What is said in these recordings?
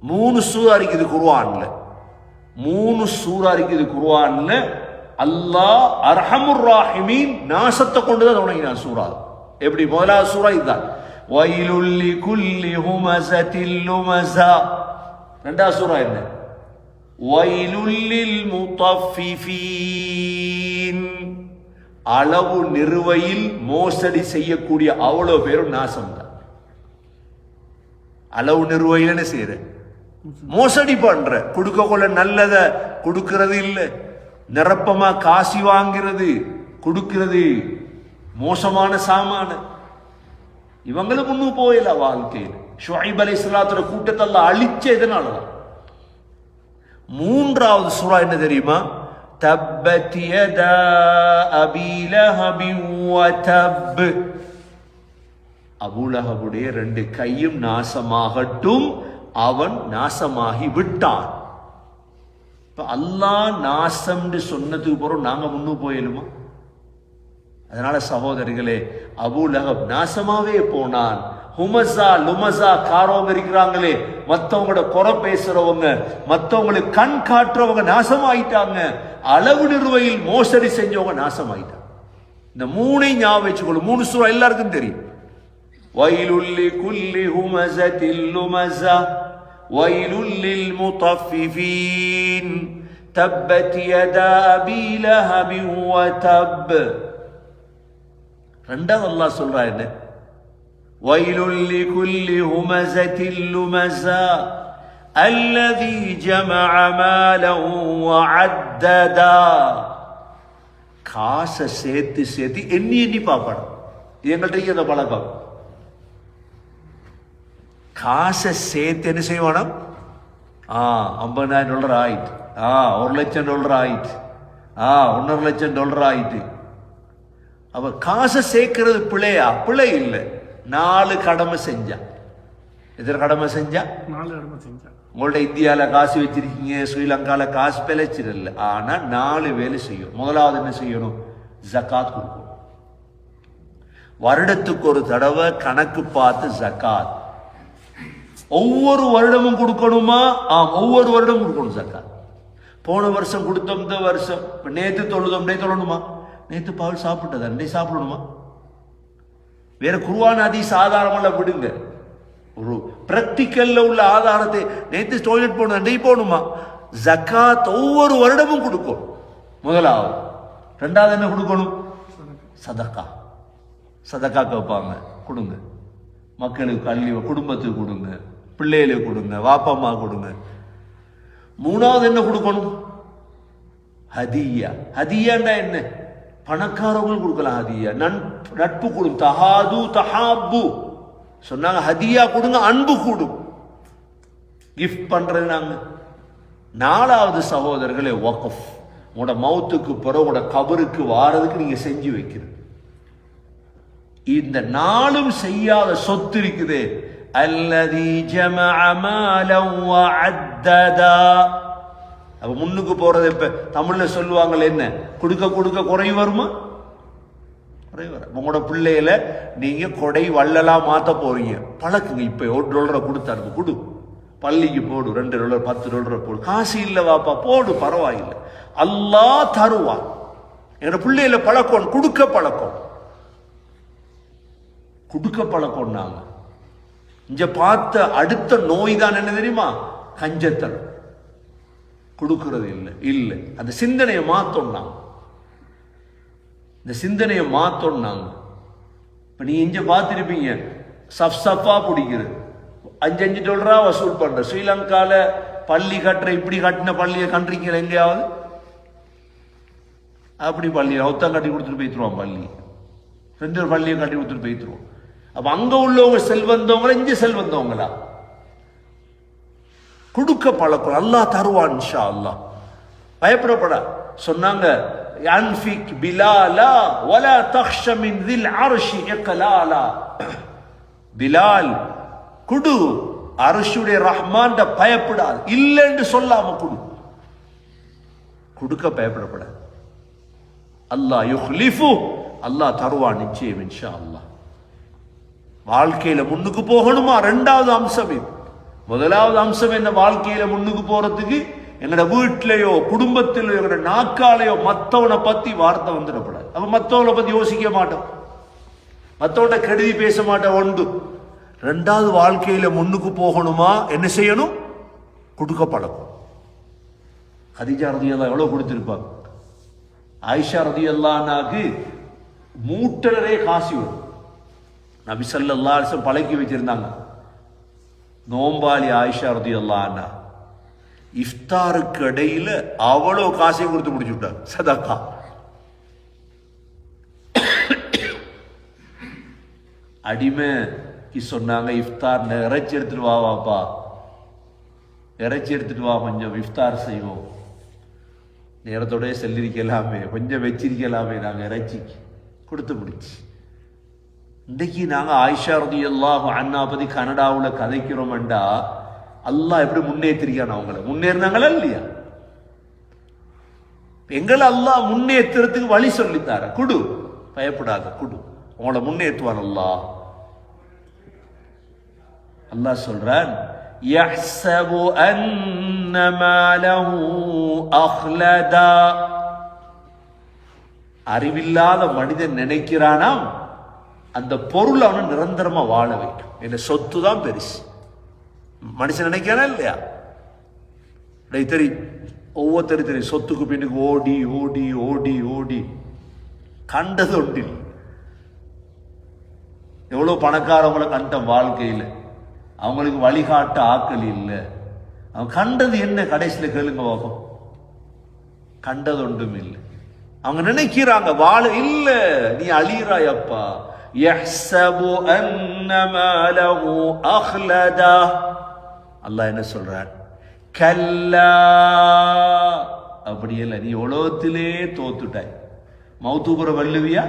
3 சூரா இருக்குது குர்ஆன்ல. 3 சூரா இருக்குது குர்ஆன்ல. அல்லாஹ் அர்ஹமுர் ராஹிமீன் நாசத்தை கொண்டுதான் தொடங்கினான் சூரா. எப்படி? முதலாவது சூரா இதுதான், வயலுல் லிகுல்லி ஹுமஸத்தில் லுமஸா. இரண்டாவது சூரா என்ன? வயலுல் லில் முத்தஃபிஃபீன். அளவு நிறுவையில் மோசடி செய்யக்கூடிய அவ்வளவு பேரும் நாசம் தான். அளவு நிறுவையில் என்ன செய்யற? மோசடி பண்ற. கொடுக்க கொள்ள நல்லத கொடுக்கிறது இல்லை, நிரப்பமா காசி வாங்கிறது, கொடுக்கிறது மோசமான சாமான. இவங்களும் முன்னும் போயில வாழ்க்கையில். ஷுஐப் அலைஹிஸ்ஸலாத்தோட கூட்டத்தை அல்லாஹ் அழிச்ச இதனாலதான். மூன்றாவது சூரா என்ன தெரியுமா? தப்பத் யதா அபீ லஹப் வ தப். அபூ லஹபுடைய 2 கையும் நாசமாகட்டும், அவன் நாசமாகி விட்டான். இப்ப அல்லாஹ் நாசம் சொன்னதுக்கு பிறகு நாங்க முன்னு போயிடுமா? அதனால சகோதரிகளே, அபூ லஹப் நாசமாவே போனான். ஹுமஸா லுமஸா காரோங்க இருக்கிறாங்களே, மற்றவங்களோட குறை பேசுறவங்க, மற்றவங்களுக்கு கண் காட்டுறவங்க நாசமாயிட்டாங்க. அளவு நிறுவையில் மோசடி செஞ்சவங்க நாசமாயிட்டாங்க. இந்த 3 ஞாபகம் வச்சுக்கொள்ளும். 3 சூரா எல்லாருக்கும் தெரியும். வயலுல் லிகுல்லி ஹுமஸத்தில் லுமஸா வயலுல் லில் முத்தஃபிஃபீன் தப்பத் யதா அபீ லஹப் வ தப். ரெண்டாவது அல்லாஹ் சொல்றா என்ன? வயலுல் லிகுல்லி ஹுமஸத்தில் லுமஸா அல்லதி ஜமஅ மாலன் வ அத்ததா. காசை சேர்த்து சேர்த்து எண்ணி எண்ணி பார்க்கணும். எங்கள்கிட்ட அந்த பழக்கம். காசை சேர்த்து என்ன செய்வானோ, $50,000 ஆயிட்டு, $1,00,000 ஆயிட்டு, $1,50,000 ஆயிட்டு. அவ காசை சேர்க்கிறது பிழையா? பிழை இல்லை. 4 கடமை செஞ்சா. எத்தனை கடமை செஞ்சா? 4 கடமை செஞ்சா. உங்கள்ட்ட இந்தியால காசு வச்சிருக்கீங்க, ஸ்ரீலங்கால காசு பிழைச்சிடல. ஆனா 4 வேலை செய்யும். முதலாவது என்ன செய்யணும்? ஜகாத் கொடுக்கணும். வருடத்துக்கு ஒரு தடவை கணக்கு பார்த்து ஜகாத். ஒவ்வொரு வருடமும் கொடுக்கணுமா? ஒவ்வொரு வருடமும் கொடுக்கணும் ஜகாத். போன வருஷம் கொடுத்தோம், இந்த வருஷம். நேத்து தொழுதோம், நேத்து தொழணுமா? நேத்து பால் சாப்பிட்டது அண்டை சாப்பிடணுமா? வேற குர்ஆன் ஹதீஸ் ஆதாரமல்ல, விடுங்க. ஒரு பிராக்டிக்கல்ல உள்ள ஆதாரத்தை, நேத்து டாய்லெட் போகணும் அண்டை போகணுமா? ஜகாத் ஒவ்வொரு வருடமும் கொடுக்கும். முதலாவது. ரெண்டாவது என்ன கொடுக்கணும்? சதக்கா. சதக்கா கேட்பாங்க, கொடுங்க. மக்களுக்கு அள்ளி, குடும்பத்துக்கு கொடுங்க, பிள்ளைகளுக்கு கொடுங்க, வாப்பம்மா கொடுங்க. மூணாவது என்ன கொடுக்கணும்? ஹதியா. ஹதியாண்டா என்ன? பணக்காரவங்க கொடுக்கலாம் ஹதியா. நட்பு கூடும். தஹாது தஹாபு சொன்னாங்க. ஹதியா கொடுங்க, அன்பு கூடும். கிஃப்ட் பண்றது நாங்க. நாலாவது சகோதரர்களே வக்ஃப். உங்களோட மௌத்துக்கு பிறகு உங்களோட கபருக்கு வாரதுக்கு நீங்க செஞ்சு வைக்கிறது. இந்த 4ம் செய்யாத சொத்து இருக்குது. அல்லதி ஜமஅ மாலன் வ அத்ததா. அப்ப முன்னுக்கு போறது இப்ப தமிழ்ல சொல்லுவாங்கல்ல, என்ன கொடுக்க கொடுக்க குறை வருமா? குறை வர. உங்களோட பிள்ளையில நீங்க கொடை வள்ளலா மாத்த போறீங்க, பழக்குங்க. இப்ப $1 கொடுத்தாரு, கொடு. பள்ளிக்கு போடு, $2 $10 போடு. காசு இல்ல வாப்பா, போடு, பரவாயில்லை, அல்லாஹ் தருவான். எங்க பிள்ளையில பழக்கம், கொடுக்க பழக்கம், கொடுக்க பழக்கம். நாங்க இங்க பார்த்த அடுத்த நோய் தான் என்ன தெரியுமா? கஞ்சத்தனம். கொடுக்கிறது இல்லை. இல்லை, அந்த சிந்தனையை மாத்தோம் நாங்க. இந்த சிந்தனையை மாத்தோம் நாங்க. இப்ப நீ இங்க பார்த்திருப்பீங்க, சஃபா பிடிக்கிறது, $5 வசூல் பண்ற. ஸ்ரீலங்கால பள்ளி கட்டுற, இப்படி கட்டின பள்ளியை கண்டிருக்கீங்க எங்கேயாவது? அப்படி பள்ளி ஒத்தம் கட்டி கொடுத்துட்டு போய்த்துருவான். பள்ளி 2 பள்ளியை கட்டி கொடுத்துட்டு போய்த்துருவோம். அப்ப அங்க உள்ளவங்க செல்வந்தவங்களா, இங்க செல்வந்தவங்களா? கொடுக்க பழக்கம். அல்லாஹ் தருவான் இன்ஷா அல்லாஹ். பயப்படப்பட சொன்னாங்க. யன்ஃபிக் பிலாலா வலா தக்ஷ மின் தில் அர்ஷி இக்லாலா. பிலால் குடு, அர்ஷுடைய ரஹ்மான் பயப்படாது, இல்லைன்னு சொல்லாம குடு. கொடுக்க பயப்படப்பட. அல்லாஹ் யுக்லிஃபு, அல்லாஹ் தருவான் நிச்சயம் இன்ஷா அல்லாஹ். வாழ்க்கையில முன்னுக்கு போகணுமா? 2வது அம்சம் இது. முதலாவது அம்சம் என்ன? வாழ்க்கையில முன்னுக்கு போறதுக்கு எங்கட வீட்டிலேயோ குடும்பத்திலேயோ எங்கட நாக்காலையோ மத்தவனை பத்தி வார்த்தை வந்துடக்கூடாது. அப்ப மத்தவனை பத்தி யோசிக்க மாட்டோம், மத்தவன கெடுதி பேச மாட்டோம். ஒன்று. ரெண்டாவது, வாழ்க்கையில முன்னுக்கு போகணுமா என்ன செய்யணும்? கொடுக்க பழக்கம். கதீஜா ரலியல்லாஹு எவ்வளவு கொடுத்திருப்பாங்க. ஆயிஷா ரலியல்லாஹுக்கு மூட்டலரே காசி வரும். நபி ஸல்லல்லாஹு அலைஹி வஸல்லம் பழக்கி வச்சிருந்தாங்க. நோம்பாளி ஆயிஷா ரலியல்லாஹு இஃப்தாருக்கு இடையில அவ்வளோ காசையும் கொடுத்து முடிச்சு விட்டாங்க சதக்கா. அடிமைக்கு சொன்னாங்க, இஃப்தார் இறைச்சி எடுத்துட்டு வா வாப்பா, இறைச்சி எடுத்துட்டு வா, கொஞ்சம் இஃப்தார் செய்வோம். நேரத்தோட செல்லிருக்கலாமே, கொஞ்சம் வச்சிருக்கலாமே, நாங்கள் இறைச்சிக்கு கொடுத்து முடிச்சு. இன்றைக்கு நாங்கள் ஆயிஷா ரலியல்லாஹு அன்ஹா பத்தி கனடாவில் கதைக்கிறோம்டா, அல்லாஹ் எப்படி முன்னேற்றிருக்கான் அவங்கள. முன்னேறினாங்களா இல்லையா? எங்களை அல்லாஹ் முன்னேற்றத்துக்கு வழி சொல்லித்தார. குடு, பயப்படாத, குடு, உங்களை முன்னேற்றுவான் அல்லாஹ். அல்லாஹ் சொல்றான், யஹ்ஸபு அன்ன மாலஹு அஹ்லதா. அறிவில்லாத மனிதன் நினைக்கிறானாம் அந்த பொருள் அவனை நிரந்தரமா வாழ வைக்கும். என்ன சொத்து தான் பெருசு. மனுஷன் நினைக்கிறானா இல்லையா? தெரியும், ஒவ்வொருத்தரும் தெரியும், சொத்துக்கு பின்னுக்கு ஓடி ஓடி ஓடி ஓடி கண்டது ஒன்றில். எவ்வளவு பணக்காரவங்களை கண்டம் வாழ்க்கையில், அவங்களுக்கு வழிகாட்ட ஆக்கள் இல்லை. அவங்க கண்டது என்ன? கடைசியில் கேளுங்க பார்ப்போம், கண்டது ஒன்றும் இல்லை. அவங்க நினைக்கிறாங்க வாழ இல்ல, நீ அழிகிறாயப்பா. யஹ்ஸபு அன்ன மாலஹு அஹ்லதா. அல்லாஹ் என்ன சொல்றார்? கல்லா, அப்படி இல்லை, நீ உலகத்திலே தோத்துட்டாய். மௌத்துபுர வள்ளுவியா?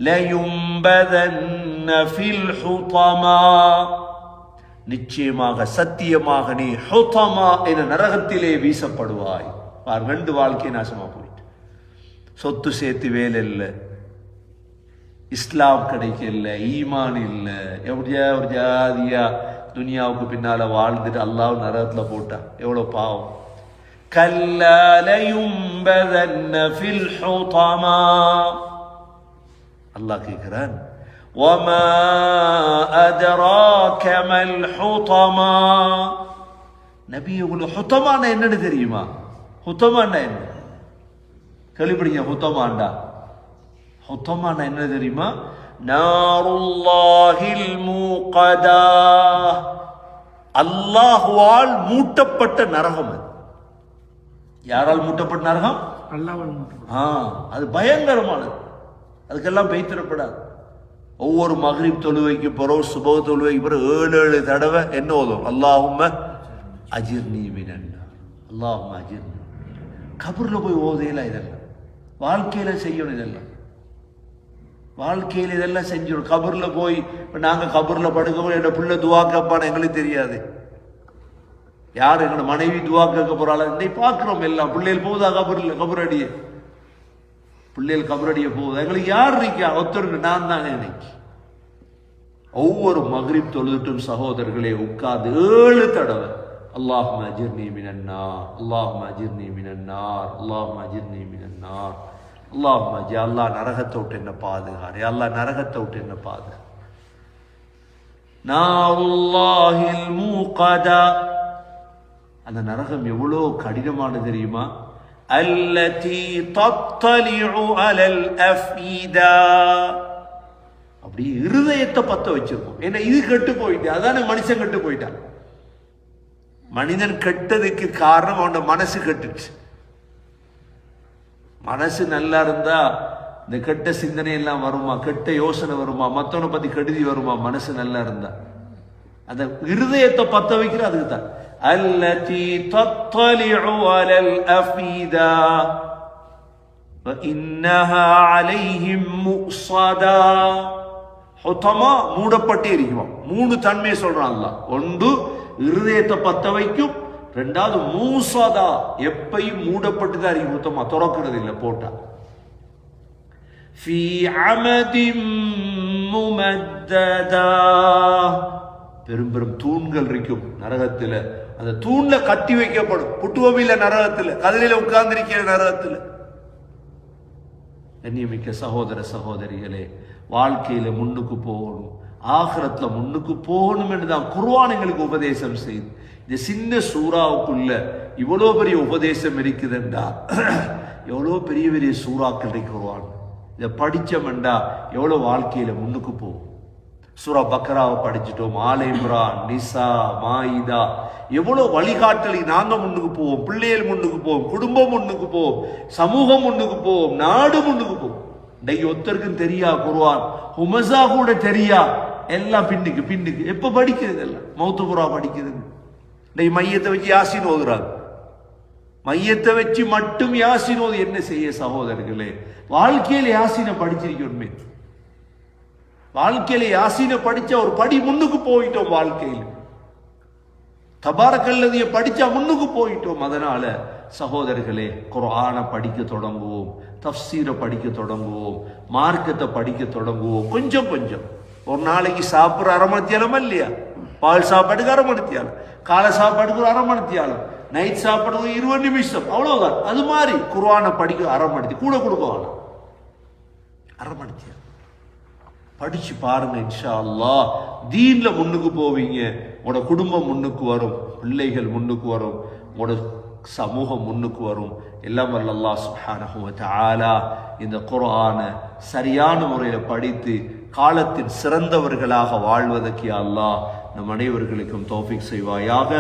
லயும்பதன்ன ஃபில் ஹுதமா. நிச்சயமாக சத்தியமாக நீ ஹுதமா என்ற நரகத்திலே வீசப்படுவாய். ரெண்டு வாழ்க்கை நாசமா போயிட்டு. சொத்து சேர்த்து வேலை இல்லை, இஸ்லாம் கிடைக்கல, ஈமான் இல்லை, எப்படியா ஒரு ஜாதியா துனியாவுக்கு பின்னால வாழ்ந்துட்டு அல்லாஹ் நரகத்துல போட்டான். எவ்வளவு பாவம். கல்லா லயும்பதன்ன ஃபில் ஹுதமா. அல்லாஹ் கேட்கிறான், வமா அத்ராக மல் ஹுதமா. நபி, உங்களுக்கு ஹுதமானா என்னன்னு தெரியுமா? ஹுதமானா என்ன? கேள்விப்பட்டீங்க? ஹுதமாண்டா, ஹுதமானா என்ன தெரியுமா? நாருல்லாஹில் மூகதா. அல்லாஹ்வால் மூட்டப்பட்ட நரகம். அது யாரால் மூட்டப்பட்ட நரகம்? அல்லாஹ்வால் மூட்டப்பட்ட. அது பயங்கரமானது. அதுக்கெல்லாம் பெய்திடப்படாது. ஒவ்வொரு மக்ரிப் தொழுவைக்கு பிறகு சுபஹ் தொழுவைக்கு பிறகு 7 தடவை என்ன ஓதும்? அல்லாஹும்ம அஜிர்னி மினன் நார், அல்லாஹும்ம அஜிர்னி. கபர்ல போய் ஓதையில இதெல்லாம் வாழ்க்கையில செய்யணும். இதெல்லாம் வாழ்க்கையில் இதெல்லாம் செஞ்சிடும். கபர்ல போய் நாங்க கபர்ல படுக்க என்னோட பிள்ளை துவா கேட்பான்னு எங்களுக்கு தெரியாது. யார் எங்களோட மனைவி துவா கேட்க போறாள் இன்னைக்கு பார்க்கிறோம். எல்லாம் பிள்ளைகள் போகுதா கபர்ல, கபரடிய பிள்ளைகள் கபரடிய போகுதா? எங்களுக்கு யார் இருக்கா? ஒருத்தருக்கு நான் தானே. இன்னைக்கு ஒவ்வொரு மக்ரிப் தொழுதுட்டும் சகோதரர்களே உட்கார்ந்து 7 தடவை அல்லாஹும்ம அஜிர்னி மினன் நார், அல்லாஹும்ம அஜிர்னி மினன் நார், அல்லாஹும்ம அஜிர்னி மினன் நார், அல்லாஹும்ம அஜி. அல்லாஹ் நரகத்தை விட்டு என்ன பாதுகாரு, அல்லாஹ் நரகத்தை விட்டு என்ன பாதுகாரு. நாருல்லாஹில் மூகதா. அந்த நரகம் எவ்வளவு கடினமானது தெரியுமா? அல்லதி தத்தலிஉ அலல் அஃபீதா. அப்படி இருதயத்தை பத்த வச்சிருக்கும். ஏன்னா இது கெட்டு போயிட்டு, அதானே மனுஷன் கெட்டு போயிட்டான். மனிதன் கெட்டதுக்கு காரணம் அவனோட மனசு கெட்டுச்சு. மனசு நல்லா இருந்தா இந்த கெட்ட சிந்தனை எல்லாம் வருமா? கெட்ட யோசனை வருமா? மத்தவனை பத்தி கெடுதி வருமா? மனசு நல்லா இருந்தா. அந்த இருதயத்தை பத்த வைக்கிற அதுக்கு தான். அல்லதி தத்தலிஉ அலல் அஃபீதா வ இன்னஹா அலைஹிம் முஸதா. ஹுதமா மூடப்பட்டே இருக்குமா? 3 தன்மையை சொல்றான் அல்லாஹ். ஒன்று இருதயத்தை பத்த வைக்கும், ரெண்டாவது மூசதா எப்பையும் மூடப்பட்டுதான் இருக்கு. ஹுதமா திறக்கிறது இல்லை போட்டா. ஃபீ அமதின் முமத்ததா. பெரும் பெரும் தூண்கள் இருக்கும் நரகத்தில். அந்த தூண்ல கட்டி வைக்கப்படும். புட்டுவமில்ல நரகத்தில், கதிரையில உட்கார்ந்திருக்கிற நரகத்தில். கண்ணியமிக்க சகோதர சகோதரிகளே, வாழ்க்கையில முன்னுக்கு போகணும், ஆகிரத்துல முன்னுக்கு போகணும் என்றுதான் குர்ஆன் எங்களுக்கு உபதேசம் செய்து. இந்த சின்ன சூறாவுக்குள்ள இவ்வளோ பெரிய உபதேசம் இருக்குதுண்டா, எவ்வளோ பெரிய பெரிய சூறாக்கள் குர்ஆன். இதை படிச்சோம்டா எவ்வளோ வாழ்க்கையில முன்னுக்கு போகும். சூரா பக்ராவை படிச்சுட்டோம், ஆல இம்ரான், நிசா, மாயிதா, எவ்வளவு வழிகாட்டலை நாங்க முன்னுக்கு போவோம். பிள்ளைகள் முன்னுக்கு போவோம், குடும்பம் முன்னுக்கு போவோம், சமூகம் முன்னுக்கு போவோம், நாடு முன்னுக்கு போவோம். இன்னைக்கு ஒருத்தருக்கும் தெரியா குர்ஆன், ஹுமஸா கூட தெரியா, எல்லாம் பின்னுக்கு பின்னுக்கு. எப்ப படிக்கிறது? எல்லாம் மௌத்து புறா படிக்கிறது. இன்னைக்கு மையத்தை வச்சு யாசின் ஓதுறாங்க. மையத்தை வச்சு மட்டும் யாசின் ஓது என்ன செய்ய சகோதரர்களே? வாழ்க்கையில யாசினை படிச்சிருக்கணுமே. வாழ்க்கையில யாசீனை படிச்சா ஒரு படி முன்னுக்கு போயிட்டோம். வாழ்க்கையில் தபாரக்கல்லதிய படிச்சா முன்னுக்கு போயிட்டோம். அதனால சகோதரர்களே, குர்ஆனை படிக்க தொடங்குவோம், தஃப்சீரை படிக்க தொடங்குவோம், மார்க்கத்தை படிக்க தொடங்குவோம். கொஞ்சம் கொஞ்சம். ஒரு நாளைக்கு சாப்பிட்ற அரை மணித்தியாலம் இல்லையா? பால் சாப்பாட்டுக்கு அரை மணித்தியாலம், காலை சாப்பாட்டுக்கு ஒரு அரை மணித்தியாலம், நைட் சாப்பாட்டுக்கு 20 நிமிஷம், அவ்வளவுதான். அது மாதிரி குர்ஆனை படிக்க அரை மணித்தி கூட கொடுக்க அரை மணித்தியாலம் படிச்சு பாருங்க. இன்ஷா அல்லாஹ் தீன்ல முன்னுக்கு போவீங்க. உங்களோட குடும்பம் முன்னுக்கு வரும், பிள்ளைகள் முன்னுக்கு வரும், உங்களோட சமூகம் முன்னுக்கு வரும். எல்லாம் வல்ல அல்லாஹ் சுப்ஹானஹு வ தஆலா இந்த குர்ஆனை சரியான முறையில் படித்து காலத்தின் சிறந்தவர்களாக வாழ்வதற்கு அல்லாஹ் நம் அனைவர்களுக்கும் தௌஃபீக் செய்வாயாக.